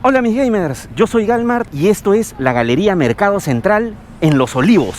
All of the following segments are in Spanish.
Hola mis gamers, yo soy Galmart y esto es la Galería Mercado Central en Los Olivos.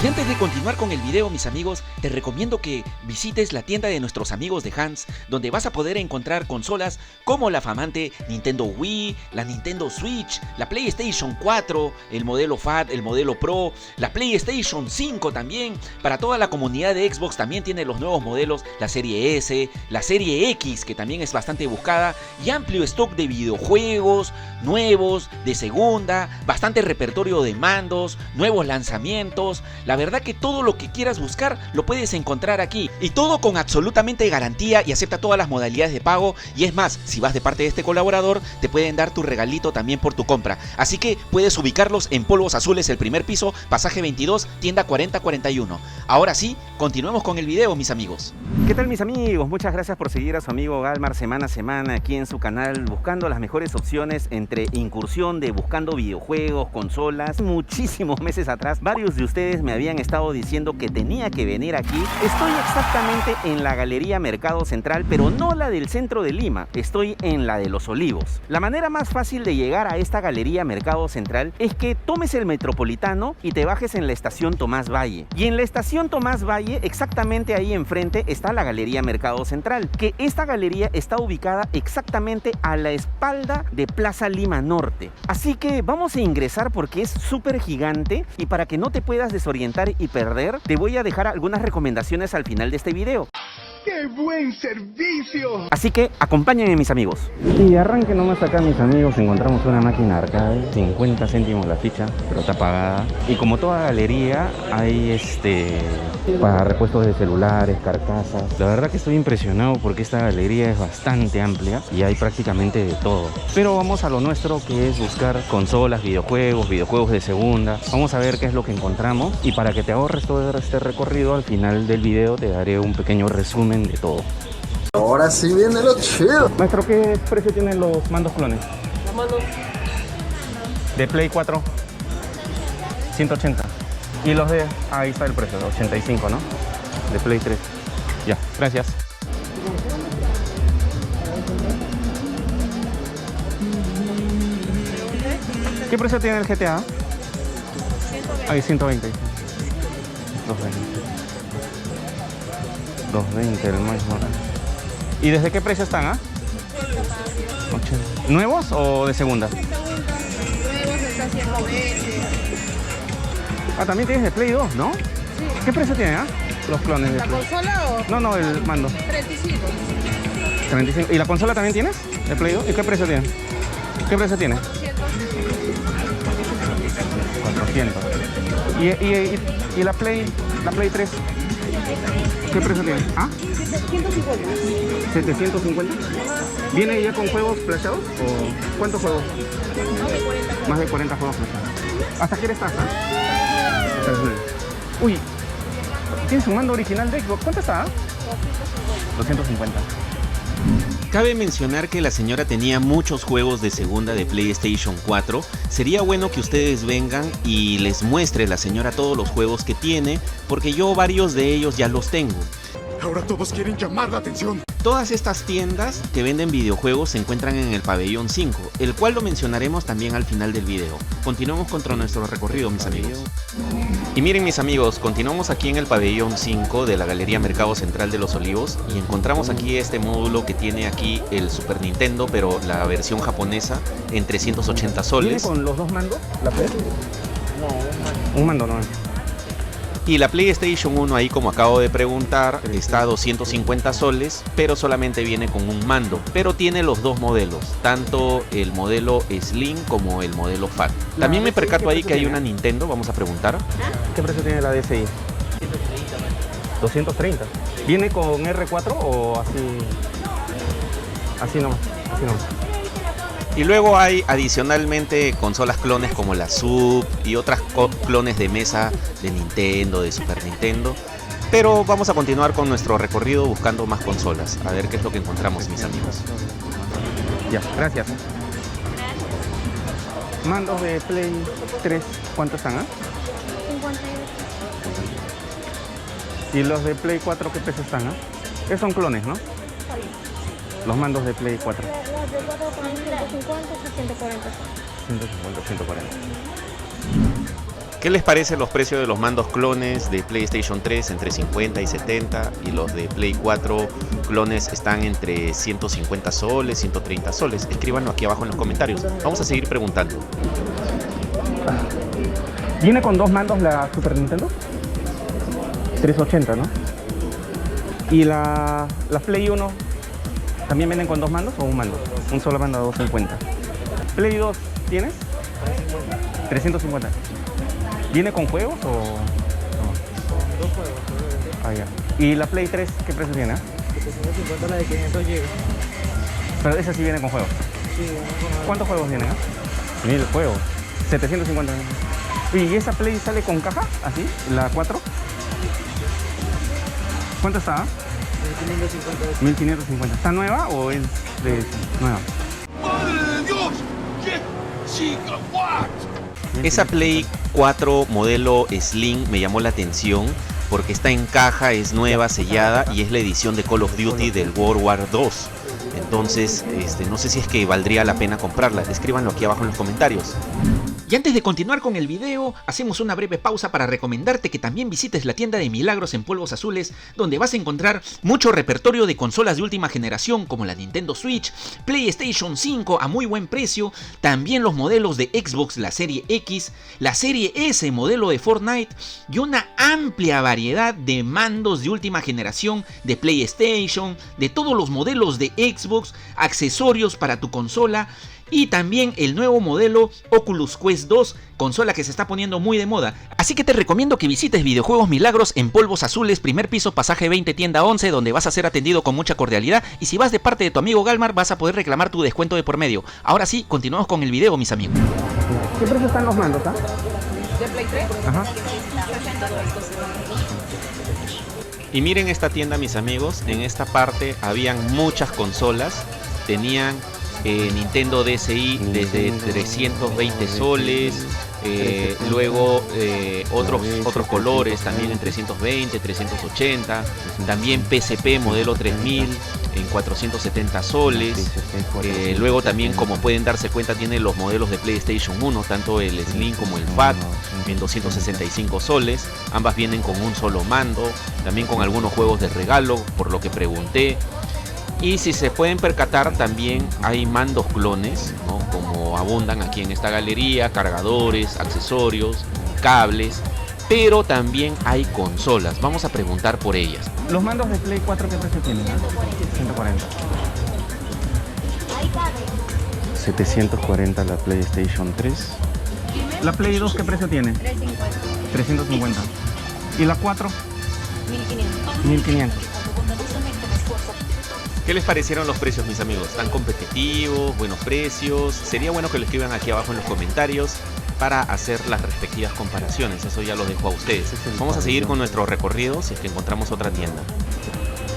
Y antes de continuar con el video, mis amigos, te recomiendo que visites la tienda de nuestros amigos de Hans, donde vas a poder encontrar consolas como la flamante Nintendo Wii, la Nintendo Switch, la PlayStation 4, el modelo Fat, el modelo Pro, la PlayStation 5 también. Para toda la comunidad de Xbox también tiene los nuevos modelos, la serie S, la serie X, que también es bastante buscada, y amplio stock de videojuegos nuevos, de segunda, bastante repertorio de mandos, nuevos lanzamientos. La verdad que todo lo que quieras buscar lo puedes encontrar aquí, y todo con absolutamente garantía, y acepta todas las modalidades de pago. Y es más, si vas de parte de este colaborador, te pueden dar tu regalito también por tu compra. Así que puedes ubicarlos en Polvos Azules, el primer piso, pasaje 22, tienda 4041. Ahora sí, continuemos con el video, mis amigos. ¿Qué tal, mis amigos? Muchas gracias por seguir a su amigo Galmart semana a semana aquí en su canal, buscando las mejores opciones entre incursión de buscando videojuegos, consolas. Muchísimos meses atrás, varios de ustedes me habían estado diciendo que tenía que venir aquí. Estoy exactamente en la Galería Mercado Central, pero no la del centro de Lima. Estoy en la de Los Olivos. La manera más fácil de llegar a esta Galería Mercado Central es que tomes el Metropolitano y te bajes en la estación Tomás Valle. Y en la estación Tomás Valle, exactamente ahí enfrente, está la Galería Mercado Central, que esta galería está ubicada exactamente a la espalda de Plaza Lima Norte. Así que vamos a ingresar porque es súper gigante, y para que no te puedas desorientar y perder, te voy a dejar algunas recomendaciones al final de este video. ¡Qué buen servicio! Así que acompáñenme, mis amigos. Y arranque nomás acá, mis amigos, encontramos una máquina arcade, 50 céntimos la ficha, pero está pagada. Y como toda galería, hay para repuestos de celulares, carcasas. La verdad que estoy impresionado porque esta galería es bastante amplia y hay prácticamente de todo. Pero vamos a lo nuestro, que es buscar consolas, videojuegos de segunda. Vamos a ver qué es lo que encontramos, y para que te ahorres todo este recorrido, al final del video te daré un pequeño resumen de todo. Ahora sí viene lo chido. Maestro, ¿qué precio tienen los mandos clones? Los mandos De Play 4, 180. Y los de... ahí está el precio, 85, ¿no? De Play 3. Ya, gracias. ¿Qué precio tiene el GTA? 120. Ahí, 120. 220. 220 el mismo. ¿Y desde qué precio están, 80. ¿Nuevos o de segunda? nuevos está 120. También tienes de Play 2, ¿no? Sí. ¿Qué precio tiene, los clones de ¿La Play? consola o...? No, el mando. 35. 35. ¿Y la consola también tienes? ¿De Play 2? ¿Y qué precio tiene? ¿Qué precio tiene? 400. ¿Y la Play 3? ¿Qué precio tiene? 750. 750. ¿Viene ya con juegos flashados? ¿O cuántos juegos? Más de 40 juegos flashados. ¿Hasta qué hora estás? Uy, tienes un mando original de Xbox. ¿Cuánto está? 250. Cabe mencionar que la señora tenía muchos juegos de segunda de PlayStation 4. Sería bueno que ustedes vengan y les muestre la señora todos los juegos que tiene, porque yo varios de ellos ya los tengo. Ahora todos quieren llamar la atención. Todas estas tiendas que venden videojuegos se encuentran en el pabellón 5, el cual lo mencionaremos también al final del video. Continuemos con nuestro recorrido, mis amigos. Y miren, mis amigos, continuamos aquí en el pabellón 5 de la Galería Mercado Central de Los Olivos, y encontramos aquí este módulo que tiene aquí el Super Nintendo, pero la versión japonesa, en 380 soles. ¿Viene con los dos mandos? ¿La Play? No, un mando no. Y la PlayStation 1, ahí como acabo de preguntar, está a 250 soles, pero solamente viene con un mando. Pero tiene los dos modelos, tanto el modelo Slim como el modelo Fat. También me percato ahí que hay una Nintendo, vamos a preguntar. ¿Qué precio tiene la DSi? 230. ¿Viene con R4 o así? Así no. Y luego hay adicionalmente consolas clones como la Sub y otras clones de mesa de Nintendo, de Super Nintendo. Pero vamos a continuar con nuestro recorrido buscando más consolas. A ver qué es lo que encontramos, mis amigos. Ya, gracias. Mandos de Play 3, ¿cuántos están? 58. Y los de Play 4, ¿qué precio están? Esos son clones, ¿no? Los mandos de Play 4. Las de 4 con 150 y 140. 150, 140. ¿Qué les parecen los precios de los mandos clones de PlayStation 3 entre 50 y 70 y los de Play 4 clones están entre 150 soles, 130 soles? Escríbanlo aquí abajo en los comentarios. Vamos a seguir preguntando. ¿Viene con dos mandos la Super Nintendo? 380, ¿no? ¿Y la Play 1 también vienen con dos mandos o un mando? Un solo mando a 250. ¿Play 2 tienes? 350. ¿Viene con juegos o...? No. Dos juegos. Ah, ya. ¿Y la Play 3 qué precio tiene? 750 la de 500 GB. Pero esa sí viene con juegos. Sí, ¿Cuántos juegos tiene? 1000 juegos. 750. ¿Y esa Play sale con caja? ¿Así? ¿La 4? ¿Cuánto está? 1550. 1550. ¿Está nueva o es de nueva? ¡Madre de Dios! ¿Qué? ¡Gigawatt! Esa Play 4 modelo Slim me llamó la atención porque está en caja, es nueva, sellada y es la edición de Call of Duty del World War 2. Entonces, no sé si es que valdría la pena comprarla. Escríbanlo aquí abajo en los comentarios. Y antes de continuar con el video, hacemos una breve pausa para recomendarte que también visites la tienda de Milagros en Polvos Azules, donde vas a encontrar mucho repertorio de consolas de última generación como la Nintendo Switch, PlayStation 5 a muy buen precio, también los modelos de Xbox, la serie X, la serie S modelo de Fortnite y una amplia variedad de mandos de última generación de PlayStation, de todos los modelos de Xbox, accesorios para tu consola. Y también el nuevo modelo Oculus Quest 2, consola que se está poniendo muy de moda. Así que te recomiendo que visites Videojuegos Milagros en Polvos Azules, primer piso, pasaje 20, tienda 11, donde vas a ser atendido con mucha cordialidad. Y si vas de parte de tu amigo Galmar, vas a poder reclamar tu descuento de por medio. Ahora sí, continuamos con el video, mis amigos. ¿Qué precio están los mandos, ah? ¿De Play 3? Ajá. 60 soles. Y miren esta tienda, mis amigos. En esta parte habían muchas consolas. Tenían Nintendo DSi desde 320 soles, luego otros colores también en 320, 380, también PSP modelo 3000 en 470 soles, luego también, como pueden darse cuenta, tiene los modelos de PlayStation 1, tanto el Slim como el Fat en 265 soles, ambas vienen con un solo mando, también con algunos juegos de regalo, por lo que pregunté. Y si se pueden percatar, también hay mandos clones, ¿no? Como abundan aquí en esta galería, cargadores, accesorios, cables, pero también hay consolas. Vamos a preguntar por ellas. ¿Los mandos de Play 4 qué precio tienen? 140. 740 la PlayStation 3. ¿La Play 2 qué precio tiene? 350. 350. ¿Y la 4? 1500. 1500. ¿Qué les parecieron los precios, mis amigos? ¿Están competitivos? ¿Buenos precios? Sería bueno que lo escriban aquí abajo en los comentarios para hacer las respectivas comparaciones. Eso ya lo dejo a ustedes. Vamos a seguir con nuestro recorrido si es que encontramos otra tienda.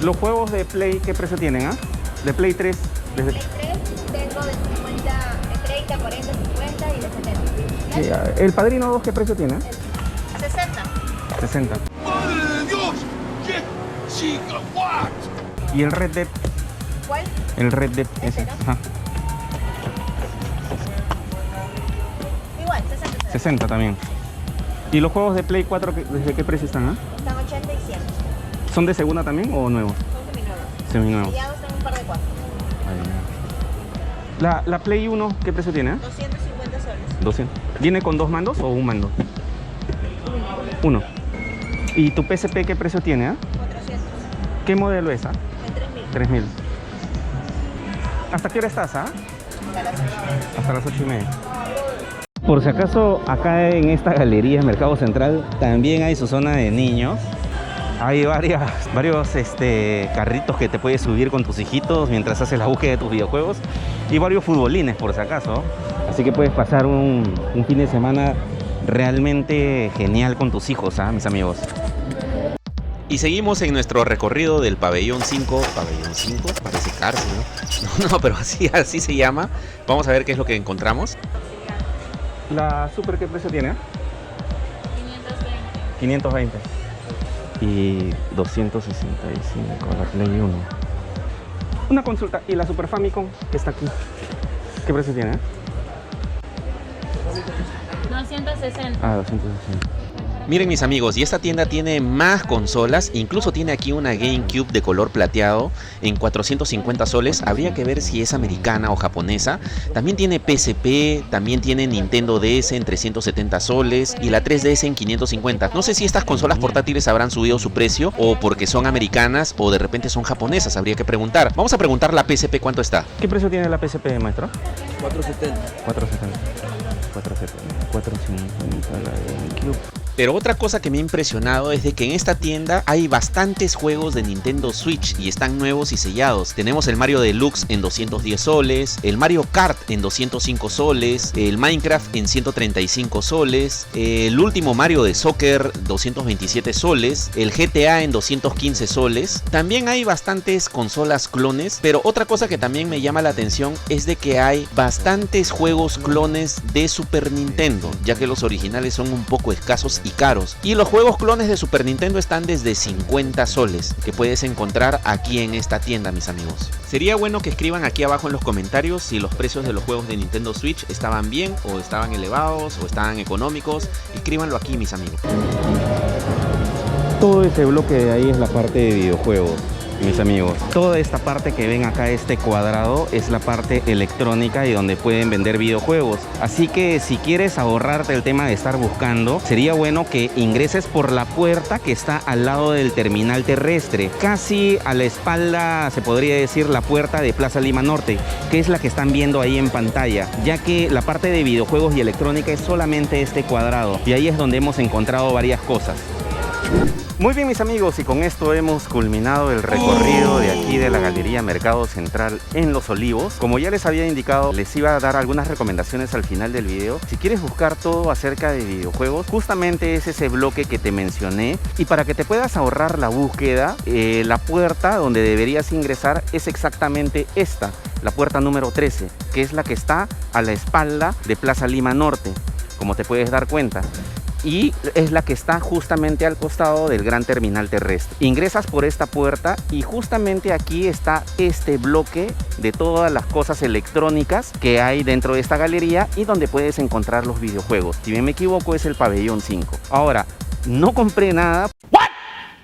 ¿Los juegos de Play qué precio tienen, ah? De Play 3, desde... Play 3 tengo de 50, de 30, 40, 50 y de 70. ¿El Padrino 2 qué precio tiene? 60. 60. ¡Madre de Dios! ¿Qué? ¡Gigawatt! ¿Y el Red Dead? ¿Cuál? El Red Dead ese. ¿no? Ajá. Igual, 60. 60 también. ¿Y los juegos de Play 4 desde qué precio están, ah? Están 80 y 100. ¿Son de segunda también o nuevos? Son seminuevos. Seminuevos. Sellados en un par de 4. La Play 1 qué precio tiene, ah? 250 soles. 200. ¿Viene con dos mandos o un mando? Uno. ¿Y tu PSP qué precio tiene, ah? 400. ¿Qué modelo es, ah? En 3000. 3000. ¿Hasta qué hora estás, ah? Hasta las 8:30. Por si acaso, acá en esta galería Mercado Central también hay su zona de niños. Hay varios carritos que te puedes subir con tus hijitos mientras haces la búsqueda de tus videojuegos. Y varios futbolines, por si acaso. Así que puedes pasar un fin de semana realmente genial con tus hijos, ¿ah, mis amigos? Y seguimos en nuestro recorrido del pabellón 5. Pabellón 5, parece cárcel, ¿no? No, pero así se llama. Vamos a ver qué es lo que encontramos. ¿La Super qué precio tiene? 520. 520. Y 265 la Play 1. Una consulta, ¿y la Super Famicom que está aquí? ¿Qué precio tiene? 260. Ah, 260. Miren mis amigos, y esta tienda tiene más consolas, incluso tiene aquí una GameCube de color plateado en 450 soles, habría que ver si es americana o japonesa. También tiene PSP, también tiene Nintendo DS en 370 soles y la 3DS en 550. No sé si estas consolas portátiles habrán subido su precio o porque son americanas o de repente son japonesas, habría que preguntar. Vamos a preguntar la PSP cuánto está. ¿Qué precio tiene la PSP, maestro? 470. 470. 450 la GameCube. Pero otra cosa que me ha impresionado es de que en esta tienda hay bastantes juegos de Nintendo Switch y están nuevos y sellados. Tenemos el Mario Deluxe en 210 soles, el Mario Kart en 205 soles, el Minecraft en 135 soles, el último Mario de Soccer 227 soles, el GTA en 215 soles. También hay bastantes consolas clones, pero otra cosa que también me llama la atención es de que hay bastantes juegos clones de Super Nintendo, ya que los originales son un poco escasos y caros. Y los juegos clones de Super Nintendo están desde 50 soles, que puedes encontrar aquí en esta tienda, mis amigos. Sería bueno que escriban aquí abajo en los comentarios si los precios de los juegos de Nintendo Switch estaban bien, o estaban elevados, o estaban económicos. Escríbanlo aquí, mis amigos. Todo ese bloque de ahí es la parte de videojuegos, mis amigos. Toda esta parte que ven acá, este cuadrado, es la parte electrónica y donde pueden vender videojuegos. Así que si quieres ahorrarte el tema de estar buscando, sería bueno que ingreses por la puerta que está al lado del terminal terrestre, casi a la espalda, se podría decir, la puerta de Plaza Lima Norte, que es la que están viendo ahí en pantalla, ya que la parte de videojuegos y electrónica es solamente este cuadrado, y ahí es donde hemos encontrado varias cosas. Muy bien, mis amigos, y con esto hemos culminado el recorrido de aquí de la Galería Mercado Central en Los Olivos. Como ya les había indicado, les iba a dar algunas recomendaciones al final del video. Si quieres buscar todo acerca de videojuegos, justamente es ese bloque que te mencioné. Y para que te puedas ahorrar la búsqueda, la puerta donde deberías ingresar es exactamente esta, la puerta número 13, que es la que está a la espalda de Plaza Lima Norte, como te puedes dar cuenta. Y es la que está justamente al costado del gran terminal terrestre. Ingresas por esta puerta y justamente aquí está este bloque de todas las cosas electrónicas que hay dentro de esta galería y donde puedes encontrar los videojuegos. Si bien me equivoco, es el pabellón 5. Ahora, no compré nada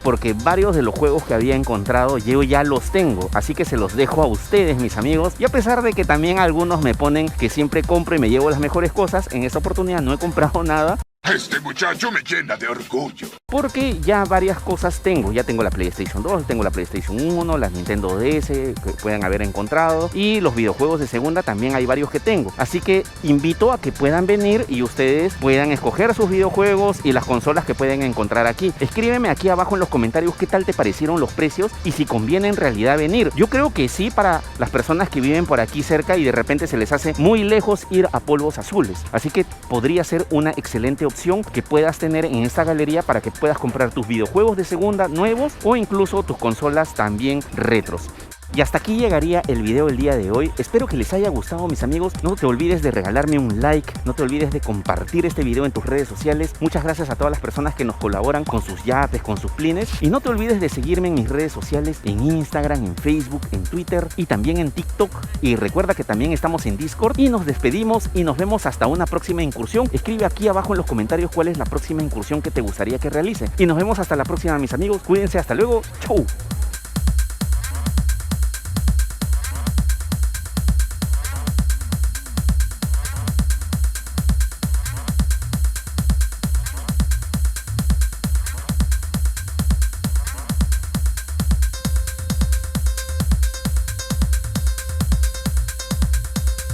porque varios de los juegos que había encontrado yo ya los tengo, así que se los dejo a ustedes, mis amigos. Y a pesar de que también algunos me ponen que siempre compro y me llevo las mejores cosas, en esta oportunidad no he comprado nada. Este muchacho me llena de orgullo. Porque ya varias cosas tengo. Ya tengo la PlayStation 2, tengo la PlayStation 1, las Nintendo DS que puedan haber encontrado. Y los videojuegos de segunda también hay varios que tengo. Así que invito a que puedan venir y ustedes puedan escoger sus videojuegos y las consolas que pueden encontrar aquí. Escríbeme aquí abajo en los comentarios qué tal te parecieron los precios y si conviene en realidad venir. Yo creo que sí, para las personas que viven por aquí cerca y de repente se les hace muy lejos ir a Polvos Azules. Así que podría ser una excelente opción que puedas tener en esta galería para que puedas comprar tus videojuegos de segunda nuevos o incluso tus consolas también retros. Y hasta aquí llegaría el video del día de hoy. Espero que les haya gustado, mis amigos. No te olvides de regalarme un like, no te olvides de compartir este video en tus redes sociales. Muchas gracias a todas las personas que nos colaboran con sus yates, con sus plines. Y no te olvides de seguirme en mis redes sociales, en Instagram, en Facebook, en Twitter y también en TikTok. Y recuerda que también estamos en Discord. Y nos despedimos y nos vemos hasta una próxima incursión. Escribe aquí abajo en los comentarios cuál es la próxima incursión que te gustaría que realice. Y nos vemos hasta la próxima, mis amigos. Cuídense, hasta luego. Chau.